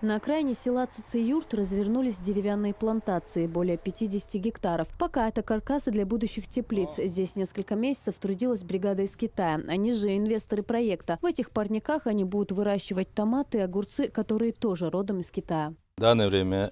На окраине села Цици-Юрт развернулись деревянные плантации, более 50 гектаров. Пока это каркасы для будущих теплиц. Здесь несколько месяцев трудилась бригада из Китая. Они же инвесторы проекта. В этих парниках они будут выращивать томаты и огурцы, которые тоже родом из Китая. В данное время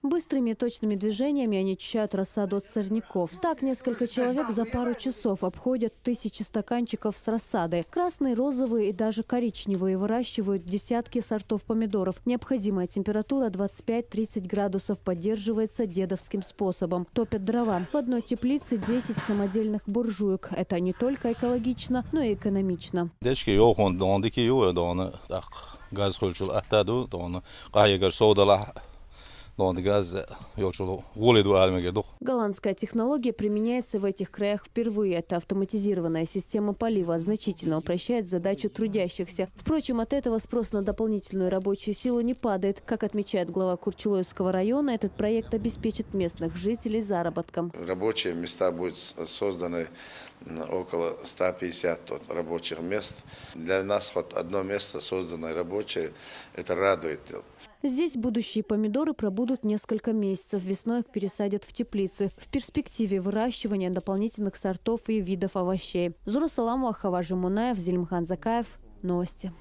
Быстрыми и точными движениями они очищают рассаду от сорняков. Так несколько человек за пару часов обходят тысячи стаканчиков с рассадой. Красные, розовые и даже коричневые выращивают десятки сортов помидоров. Необходимая температура 25-30 градусов поддерживается дедовским способом. Топят дрова. В одной теплице 10 самодельных буржуек. Это не только экологично, но и экономично. Голландская технология применяется в этих краях впервые. Это автоматизированная система полива значительно упрощает задачу трудящихся. Впрочем, от этого спрос на дополнительную рабочую силу не падает. Как отмечает глава Курчулойского района, этот проект обеспечит местных жителей заработком. Рабочие места будут созданы около 150 рабочих мест. Для нас хоть одно место созданное рабочее, это радует. Здесь будущие помидоры пробудут несколько месяцев. Весной их пересадят в теплицы. В перспективе выращивания дополнительных сортов и видов овощей. Зура Саламова, Хаважи Мунаев, Зелимхан Закаев. Новости.